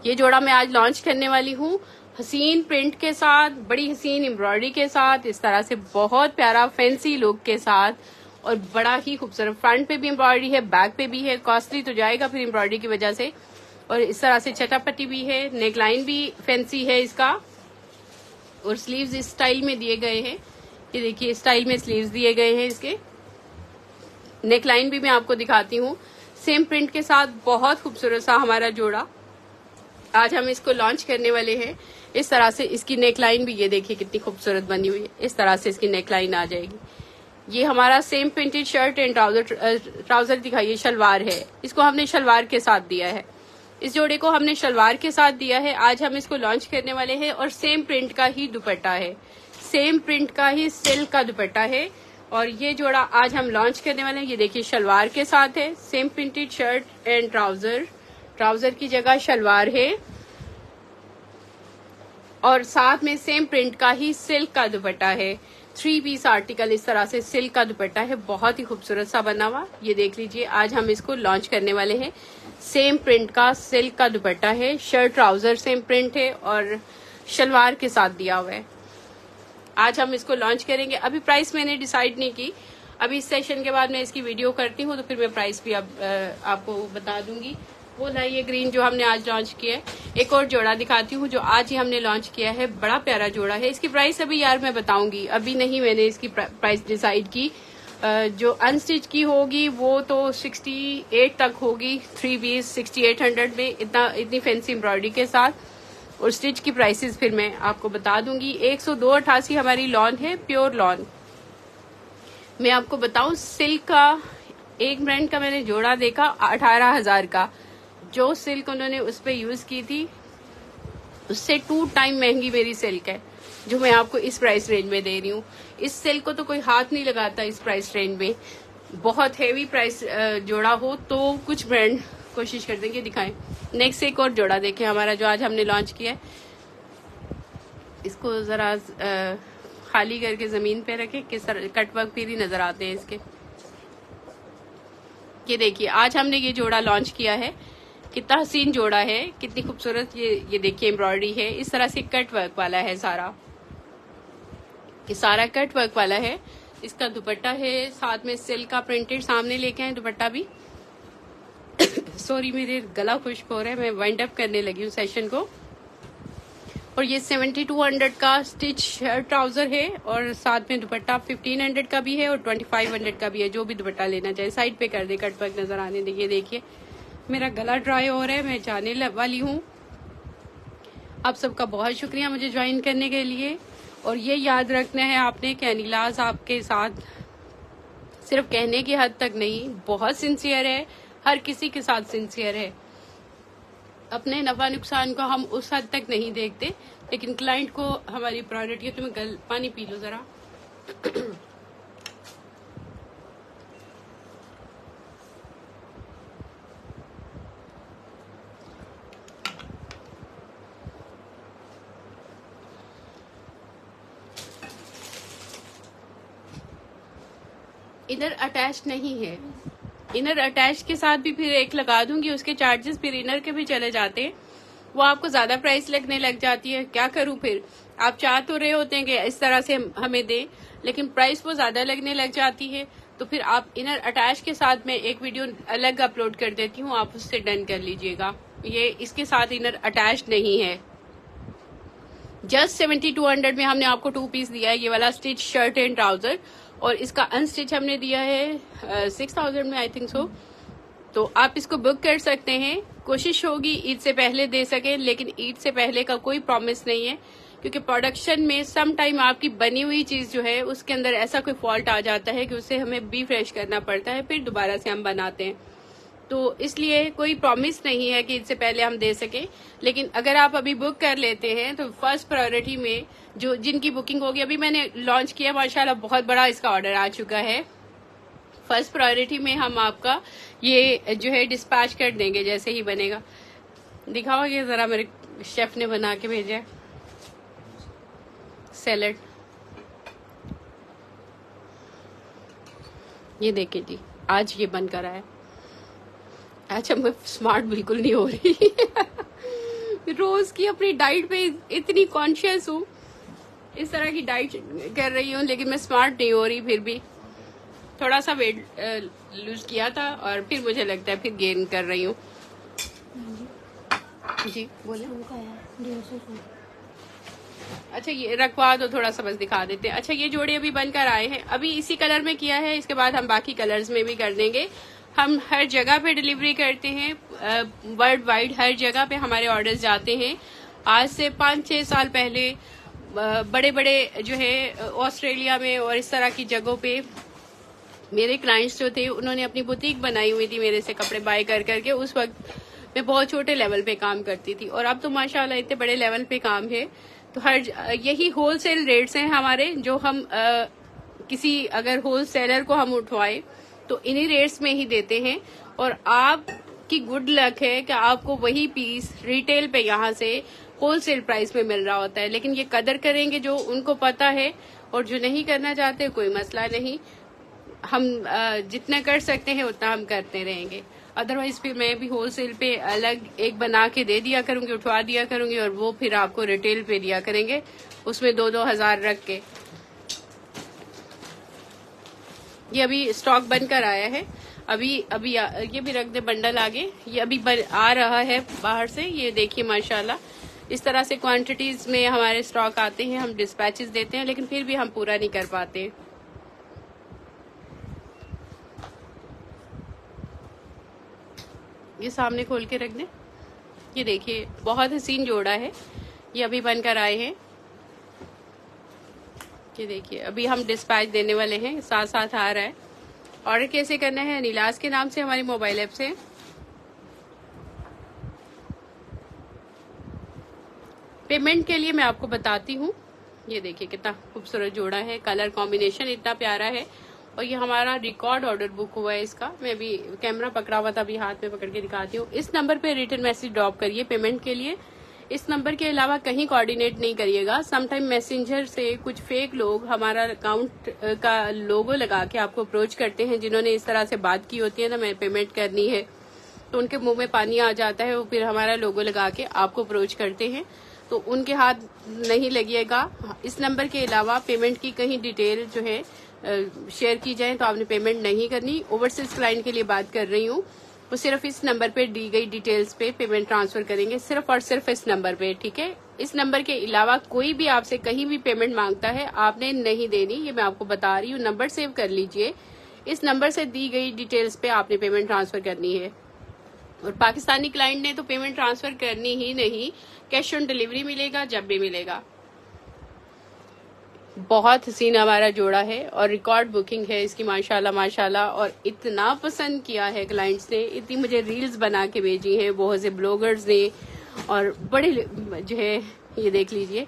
ये जोड़ा मैं आज लॉन्च करने वाली हूँ हसीन प्रिंट के साथ, बड़ी हसीन एम्ब्रॉयडरी के साथ, इस तरह से बहुत प्यारा फैंसी लुक के साथ, और बड़ा ही खूबसूरत। फ्रंट पे भी एम्ब्रॉयडरी है, बैक पे भी है। कॉस्टली तो जाएगा फिर एम्ब्रॉयडरी की वजह से। और इस तरह से चटापट्टी भी है, नेकलाइन भी फैंसी है इसका, और स्लीव्स इस स्टाइल में दिए गए हैं। ये देखिए, इस स्टाइल में स्लीव्स दिए गए हैं इसके। नेकलाइन भी मैं आपको दिखाती हूँ सेम प्रिंट के साथ। बहुत खूबसूरत सा हमारा जोड़ा आज हम इसको लॉन्च करने वाले हैं। इस तरह से इसकी नेकलाइन भी ये देखिए कितनी खूबसूरत बनी हुई है। इस तरह से इसकी नेकलाइन आ जाएगी। ये हमारा same printed shirt and trouser दिखाइए, शलवार है। इसको हमने शलवार के साथ दिया है, इस जोड़े को हमने शलवार के साथ दिया है। आज हम इसको लॉन्च करने वाले हैं, और सेम प्रिंट का ही दुपट्टा है, सेम प्रिंट का ही सिल्क का दुपट्टा है। और ये जोड़ा आज हम लॉन्च करने वाले हैं। ये देखिए, शलवार के साथ है, same printed shirt and trouser, trouser की जगह शलवार है, और साथ में सेम प्रिंट का ही सिल्क का दुपट्टा है। 3 पीस आर्टिकल इस तरह से सिल्क का दुपट्टा है, बहुत ही खूबसूरत सा बना हुआ। ये देख लीजिए, आज हम इसको लॉन्च करने वाले हैं। सेम प्रिंट का सिल्क का दुपट्टा है, शर्ट ट्राउजर सेम प्रिंट है, और शलवार के साथ दिया हुआ है। आज हम इसको लॉन्च करेंगे। अभी प्राइस मैंने डिसाइड नहीं की, अभी इस सेशन के बाद मैं इसकी वीडियो करती हूँ तो फिर मैं प्राइस भी आपको बता दूंगी। वो लाइए ग्रीन जो हमने आज लॉन्च किया है। एक और जोड़ा दिखाती हूँ जो आज ही हमने लॉन्च किया है, बड़ा प्यारा जोड़ा है। इसकी प्राइस अभी यार मैं बताऊंगी, अभी नहीं मैंने इसकी प्राइस डिसाइड की। जो अनस्टिच की होगी वो तो 68 तक होगी, 3 पीस 6800 में, इतनी फैंसी एम्ब्रॉयडरी के साथ। और स्टिच की प्राइसेस फिर मैं आपको बता दूंगी। 102-88 हमारी लॉन है, प्योर लॉन। मैं आपको बताऊं, सिल्क का एक ब्रांड का मैंने जोड़ा देखा 18,000 का, जो सिल्क उन्होंने उस पर यूज की थी उससे 2 टाइम महंगी मेरी सिल्क है, जो मैं आपको इस प्राइस रेंज में दे रही हूँ। इस सिल्क को तो कोई हाथ नहीं लगाता इस प्राइस रेंज में। बहुत हेवी प्राइस जोड़ा हो तो कुछ ब्रांड कोशिश कर देंगे दिखाएं। नेक्स्ट एक और जोड़ा देखें हमारा, जो आज हमने लॉन्च किया है। इसको जरा खाली करके जमीन पे रखें, किस तरह कटवर्क फिर ही नजर आते हैं इसके। ये देखिए, आज हमने ये जोड़ा लॉन्च किया है, कितना हसीन जोड़ा है, कितनी खूबसूरत। ये देखिए एम्ब्रॉयडरी है, इस तरह से कट वर्क वाला है सारा, ये सारा कट वर्क वाला है। इसका दुपट्टा है, साथ में सिल्क का प्रिंटेड, सामने लेके आए दुपट्टा भी। सॉरी, मेरे गला खुश्क हो रहा है, मैं वाइंड अप करने लगी हूँ सेशन को। और ये 7200 का स्टिच शर्ट ट्राउजर है, और साथ में दुपट्टा 1500 का भी है और 2500 का भी है। जो भी दुपट्टा लेना चाहे साइड पे कर दे, कट वर्क नजर आने दे। ये देखिए, मेरा गला ड्राई हो रहा है, मैं जाने वाली हूँ। आप सबका बहुत शुक्रिया मुझे ज्वाइन करने के लिए। और ये याद रखना है आपने कि अनीलाज आपके साथ सिर्फ कहने की हद तक नहीं, बहुत सिंसियर है, हर किसी के साथ सिंसियर है। अपने नफा नुकसान को हम उस हद तक नहीं देखते, लेकिन क्लाइंट को हमारी प्रायोरिटी है। तुम्हें पानी पी लो जरा। इनर अटैच नहीं है। इनर अटैच के साथ भी फिर एक लगा दूंगी, उसके चार्जेस फिर इनर के भी चले जाते हैं, वो आपको ज्यादा प्राइस लगने लग जाती है। क्या करूं फिर, आप चाह तो रहे होते हैं कि इस तरह से हमें दें, लेकिन प्राइस वो ज्यादा लगने लग जाती है। तो फिर आप इनर अटैच के साथ मैं एक वीडियो अलग अपलोड कर देती हूँ, आप उससे डन कर लीजिएगा। ये इसके साथ इनर अटैच नहीं है। जस्ट 7200 में हमने आपको 2 पीस दिया है, ये वाला स्टिच शर्ट एंड ट्राउजर, और इसका अनस्टिच हमने दिया है 6000 में, आई थिंक सो। तो आप इसको बुक कर सकते हैं। कोशिश होगी ईद से पहले दे सके, लेकिन ईद से पहले का कोई प्रॉमिस नहीं है, क्योंकि प्रोडक्शन में सम टाइम आपकी बनी हुई चीज जो है उसके अंदर ऐसा कोई फॉल्ट आ जाता है कि उसे हमें बी फ्रेश करना पड़ता है, फिर दोबारा से हम बनाते हैं। तो इसलिए कोई प्रॉमिस नहीं है कि इससे पहले हम दे सके, लेकिन अगर आप अभी बुक कर लेते हैं तो फर्स्ट प्रायोरिटी में जो जिनकी बुकिंग होगी, अभी मैंने लॉन्च किया माशाल्लाह, बहुत बड़ा इसका ऑर्डर आ चुका है। फर्स्ट प्रायोरिटी में हम आपका ये जो है डिस्पैच कर देंगे जैसे ही बनेगा। दिखाओगे जरा, मेरे शेफ ने बना के भेजा है सैलेड, ये देखिए जी, आज ये बन कर आया। अच्छा, मैं स्मार्ट बिल्कुल नहीं हो रही रोज की अपनी डाइट पे इतनी कॉन्शियस हूँ, इस तरह की डाइट कर रही हूँ, लेकिन मैं स्मार्ट नहीं हो रही। फिर भी थोड़ा सा वेट लूज किया था और फिर मुझे लगता है फिर गेन कर रही हूँ। जी बोले। अच्छा, ये रखवा दो थोड़ा सा, बस दिखा देते हैं। अच्छा, ये जोड़े अभी बनकर आए हैं, अभी इसी कलर में किया है, इसके बाद हम बाकी कलर्स में भी कर देंगे। हम हर जगह पे डिलीवरी करते हैं, वर्ल्ड वाइड हर जगह पे हमारे ऑर्डर्स जाते हैं। आज से 5-6 साल पहले बड़े बड़े जो है ऑस्ट्रेलिया में और इस तरह की जगहों पे मेरे क्लाइंट्स जो थे, उन्होंने अपनी बुटीक बनाई हुई थी मेरे से कपड़े बाय कर करके। उस वक्त मैं बहुत छोटे लेवल पे काम करती थी, और अब तो माशाल्लाह इतने बड़े लेवल पे काम है। तो यही होलसेल रेट्स हैं हमारे, जो हम किसी अगर होलसेलर को हम उठवाए तो इन्हीं रेट्स में ही देते हैं। और आपकी गुड लक है कि आपको वही पीस रिटेल पे यहाँ से होलसेल प्राइस में मिल रहा होता है। लेकिन ये कदर करेंगे जो उनको पता है, और जो नहीं करना चाहते कोई मसला नहीं, हम जितना कर सकते हैं उतना हम करते रहेंगे। अदरवाइज फिर मैं भी होलसेल पे अलग एक बना के दे दिया करूंगी, उठवा दिया करूंगी, और वो फिर आपको रिटेल पे दिया करेंगे, उसमें 2-2 हजार रख के। ये अभी स्टॉक बनकर आया है, अभी ये भी रख दे बंडल आगे, ये अभी आ रहा है बाहर से। ये देखिए माशाल्लाह, इस तरह से क्वांटिटीज में हमारे स्टॉक आते हैं, हम डिस्पैचेस देते हैं, लेकिन फिर भी हम पूरा नहीं कर पाते। ये सामने खोल के रख दें। ये देखिए, बहुत हसीन जोड़ा है, ये अभी बनकर आए हैं। ये देखिए, अभी हम डिस्पैच देने वाले हैं, साथ साथ आ रहा है। ऑर्डर कैसे करना है? नीलाज के नाम से हमारी मोबाइल ऐप से। पेमेंट के लिए मैं आपको बताती हूँ। ये देखिए कितना खूबसूरत जोड़ा है, कलर कॉम्बिनेशन इतना प्यारा है, और ये हमारा रिकॉर्ड ऑर्डर बुक हुआ है इसका। मैं अभी कैमरा पकड़ा हुआ था, अभी हाथ में पकड़ के दिखाती हूँ। इस नंबर पे रिटर्न मैसेज ड्रॉप करिए पेमेंट के लिए। इस नंबर के अलावा कहीं कोऑर्डिनेट नहीं करिएगा। समटाइम मैसेंजर से कुछ फेक लोग हमारा अकाउंट का लोगो लगा के आपको अप्रोच करते हैं, जिन्होंने इस तरह से बात की होती है ना, मैं पेमेंट करनी है, तो उनके मुंह में पानी आ जाता है, वो फिर हमारा लोगो लगा के आपको अप्रोच करते हैं, तो उनके हाथ नहीं लगिएगा। इस नंबर के अलावा पेमेंट की कहीं डिटेल जो है शेयर की जाए तो आपने पेमेंट नहीं करनी। ओवरसीज क्लाइंट के लिए बात कर रही हूँ, वो सिर्फ इस नंबर पे दी गई डिटेल्स पे पेमेंट ट्रांसफर करेंगे, सिर्फ और सिर्फ इस नंबर पे, ठीक है। इस नंबर के अलावा कोई भी आपसे कहीं भी पेमेंट मांगता है, आपने नहीं देनी, ये मैं आपको बता रही हूँ। नंबर सेव कर लीजिए, इस नंबर से दी गई डिटेल्स पे आपने पेमेंट ट्रांसफर करनी है। और पाकिस्तानी क्लाइंट ने तो पेमेंट ट्रांसफर करनी ही नहीं, कैश ऑन डिलीवरी मिलेगा जब भी मिलेगा। बहुत हसीन हमारा जोड़ा है और रिकॉर्ड बुकिंग है इसकी माशाल्लाह माशाल्लाह, और इतना पसंद किया है क्लाइंट्स ने, इतनी मुझे रील्स बना के भेजी है बहुत से ब्लॉगर्स ने, और बड़े जो है ये देख लीजिए।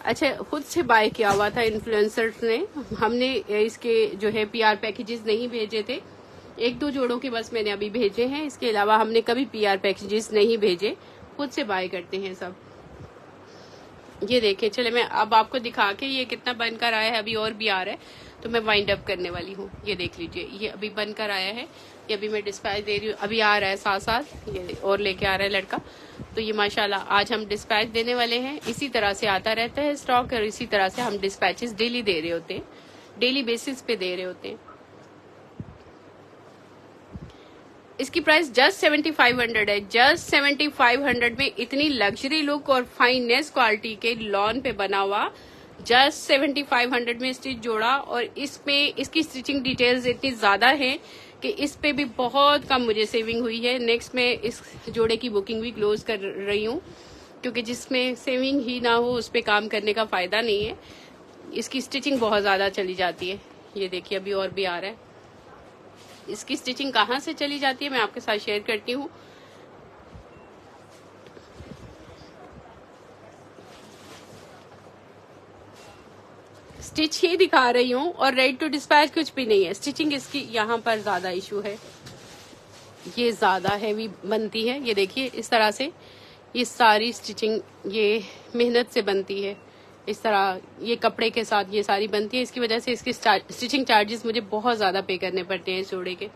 अच्छा, खुद से बाय किया हुआ था इन्फ्लुएंसर्स ने, हमने इसके जो है PR पैकेजेस नहीं भेजे थे, 1-2 जोड़ों के बस मैंने अभी भेजे हैं, इसके अलावा हमने कभी PR पैकेजेस नहीं भेजे, खुद से बाय करते हैं सब। ये देखिए, चले मैं अब आपको दिखा के ये कितना बनकर आया है, अभी और भी आ रहा है तो मैं वाइंड अप करने वाली हूँ। ये देख लीजिए, ये अभी बनकर आया है, ये अभी मैं डिस्पैच दे रही हूँ, अभी आ रहा है साथ साथ, ये और लेके आ रहा है लड़का। तो ये माशाल्लाह आज हम डिस्पैच देने वाले हैं। इसी तरह से आता रहता है स्टॉक और इसी तरह से हम डिस्पैचेस डेली दे रहे होते हैं, डेली बेसिस पे दे रहे होते हैं। इसकी प्राइस जस्ट 7500 है। जस्ट 7500 में इतनी लग्जरी लुक और फाइनेस्ट क्वालिटी के लॉन पे बना हुआ जस्ट 7500 में स्टिच जोड़ा। और इसमें इसकी स्टिचिंग डिटेल्स इतनी ज्यादा है कि इस पे भी बहुत कम मुझे सेविंग हुई है। नेक्स्ट मैं इस जोड़े की बुकिंग भी क्लोज कर रही हूँ, क्योंकि जिसमें सेविंग ही ना हो उस पे काम करने का फायदा नहीं है। इसकी स्टिचिंग बहुत ज्यादा चली जाती है। ये देखिए, अभी और भी आ रहा है। इसकी स्टिचिंग कहाँ से चली जाती है मैं आपके साथ शेयर करती हूँ। स्टिच ही दिखा रही हूँ और रेडी टू डिस्पैच कुछ भी नहीं है। स्टिचिंग इसकी यहाँ पर ज्यादा इशू है, ये ज्यादा हैवी बनती है। ये देखिए, इस तरह से ये सारी स्टिचिंग ये मेहनत से बनती है। इस तरह ये कपड़े के साथ ये सारी बनती है। इसकी वजह से इसकी स्टिचिंग चार्जेस मुझे बहुत ज्यादा पे करने पड़ते हैं इस जोड़े के।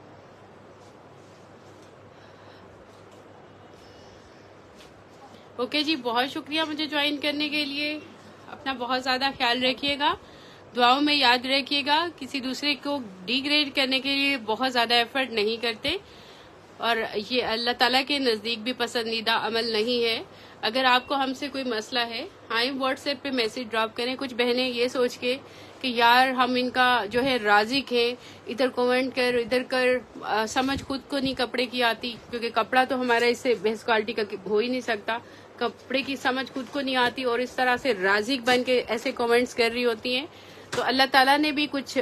ओके जी, बहुत शुक्रिया मुझे ज्वाइन करने के लिए। अपना बहुत ज्यादा ख्याल रखिएगा, दुआओं में याद रखिएगा। किसी दूसरे को डिग्रेड करने के लिए बहुत ज्यादा एफर्ट नहीं करते और ये अल्लाह ताला के नजदीक भी पसंदीदा अमल नहीं है। अगर आपको हमसे कोई मसला है, हाँ व्हाट्सएप पे मैसेज ड्रॉप करें। कुछ बहनें ये सोच के कि यार हम इनका जो है राजिक है, इधर कमेंट कर इधर कर, समझ खुद को नहीं कपड़े की आती, क्योंकि कपड़ा तो हमारा इससे बेस्ट क्वालिटी का हो ही नहीं सकता। कपड़े की समझ खुद को नहीं आती और इस तरह से राजिक बन के ऐसे कमेंट्स कर रही होती हैं। तो अल्लाह ताला ने भी कुछ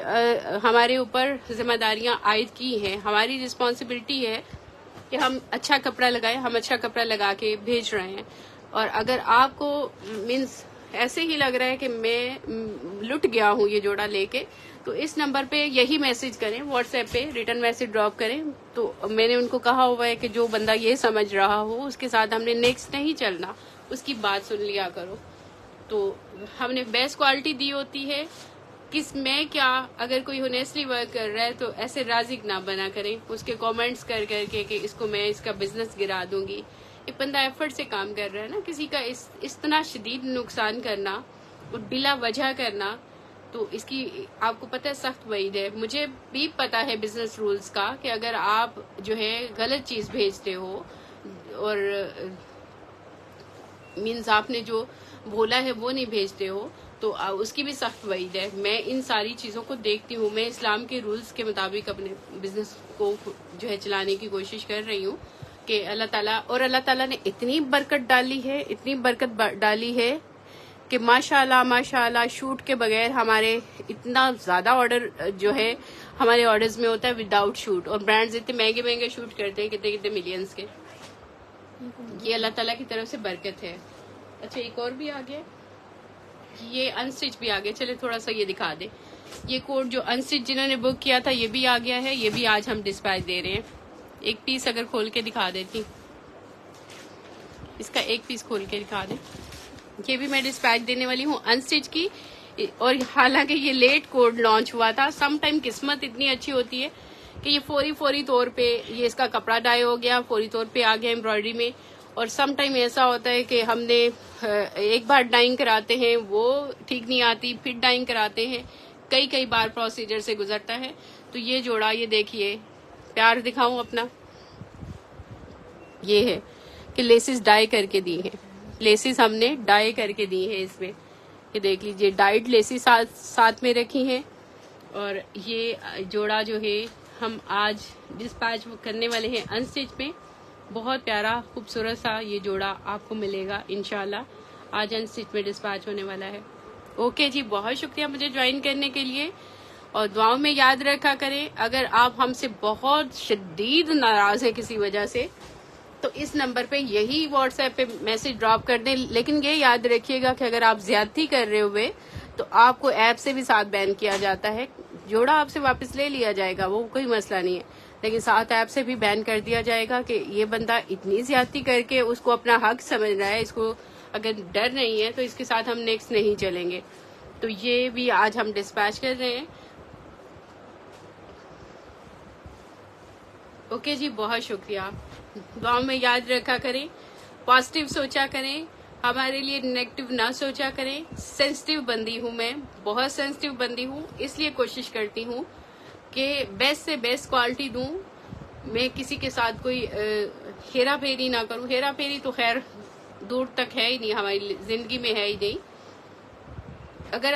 हमारे ऊपर जिम्मेदारियां आयद की हैं। हमारी रिस्पॉन्सिबिलिटी है कि हम अच्छा कपड़ा लगाएं, हम अच्छा कपड़ा लगा के भेज रहे हैं। और अगर आपको मीन्स ऐसे ही लग रहा है कि मैं लुट गया हूँ ये जोड़ा लेके, तो इस नंबर पे यही मैसेज करें, व्हाट्सएप पे रिटर्न मैसेज ड्रॉप करें। तो मैंने उनको कहा हुआ है कि जो बंदा ये समझ रहा हो उसके साथ हमने नेक्स्ट नहीं चलना, उसकी बात सुन लिया करो। तो हमने बेस्ट क्वालिटी दी होती है। किस में क्या, अगर कोई होनेस्टली वर्क कर रहा है तो ऐसे राजिक ना बना करें उसके कमेंट्स कर करके कि इसको मैं इसका बिजनेस गिरा दूंगी। एक बंदा एफर्ट से काम कर रहा है ना, किसी का इतना शदीद नुकसान करना और बिला वजह करना, तो इसकी आपको पता है सख्त वईद है। मुझे भी पता है बिजनेस रूल्स का कि अगर आप जो है गलत चीज भेजते हो और मीन्स आपने जो बोला है वो नहीं भेजते हो, तो उसकी भी सख्त वईद है। मैं इन सारी चीजों को देखती हूँ, मैं इस्लाम के रूल्स के मुताबिक अपने बिजनेस को जो है चलाने की कोशिश कर रही हूँ कि अल्लाह ताला ने इतनी बरकत डाली है, इतनी बरकत डाली है कि माशाल्लाह शूट के बगैर हमारे इतना ज्यादा ऑर्डर जो है हमारे ऑर्डर्स में होता है विदाउट शूट। और ब्रांड्स इतने महंगे महंगे शूट करते हैं, कितने कितने मिलियंस के। ये अल्लाह ताला की तरफ से बरकत है। अच्छा, एक और भी आ गया, ये अनस्टिच भी आ गया। चले थोड़ा सा ये दिखा दे। ये कोट जो अनस्टिच जिन्होंने बुक किया था ये भी आ गया है, ये भी आज हम डिस्पैच दे रहे हैं। एक पीस अगर खोल के दिखा देती, इसका एक पीस खोल के दिखा दे। ये भी मैं डिस्पैच देने वाली हूँ अनस्टिच की। और हालांकि ये लेट कोड लॉन्च हुआ था। सम टाइम किस्मत इतनी अच्छी होती है कि ये फौरी तौर पे ये इसका कपड़ा डाई हो गया, फौरी तौर पे आ गया एम्ब्रॉयडरी में। और सम टाइम ऐसा होता है कि हमने एक बार डाइंग कराते हैं वो ठीक नहीं आती, फिर डाइंग कराते हैं, कई बार प्रोसीजर से गुजरता है। तो ये जोड़ा, ये देखिए, प्यार दिखाऊं अपना, ये है कि लेसेस डाई करके दी है, लेसेस हमने डाई करके दी है इसमें। ये देख लीजिए, डाइड लेसेस साथ में रखी हैं। और ये जोड़ा जो है हम आज डिस्पैच करने वाले हैं अनस्टिच में। बहुत प्यारा खूबसूरत सा ये जोड़ा आपको मिलेगा इंशाल्लाह। आज अनस्टिच में डिस्पैच होने वाला है। ओके जी, बहुत शुक्रिया मुझे ज्वाइन करने के लिए और दुआओं में याद रखा करें। अगर आप हमसे बहुत शदीद नाराज है किसी वजह से, तो इस नंबर पे यही व्हाट्सएप पे मैसेज ड्रॉप कर दें। लेकिन ये याद रखिएगा कि अगर आप ज्यादती कर रहे हुए तो आपको ऐप से भी साथ बैन किया जाता है। जोड़ा आपसे वापस ले लिया जाएगा, वो कोई मसला नहीं है, लेकिन साथ ऐप से भी बैन कर दिया जाएगा कि ये बंदा इतनी ज्यादती करके उसको अपना हक समझ रहा है, इसको अगर डर नहीं है तो इसके साथ हम नेक्स्ट नहीं चलेंगे। तो ये भी आज हम डिस्पैच कर रहे हैं। ओके जी, बहुत शुक्रिया। दुआ में याद रखा करें, पॉजिटिव सोचा करें, हमारे लिए नेगेटिव ना सोचा करें। सेंसिटिव बंदी हूँ मैं, बहुत सेंसिटिव बंदी हूँ, इसलिए कोशिश करती हूँ कि बेस्ट से बेस्ट क्वालिटी दूं। मैं किसी के साथ कोई हेरा फेरी ना करूं। हेरा फेरी तो खैर दूर तक है ही नहीं, हमारी जिंदगी में है ही नहीं।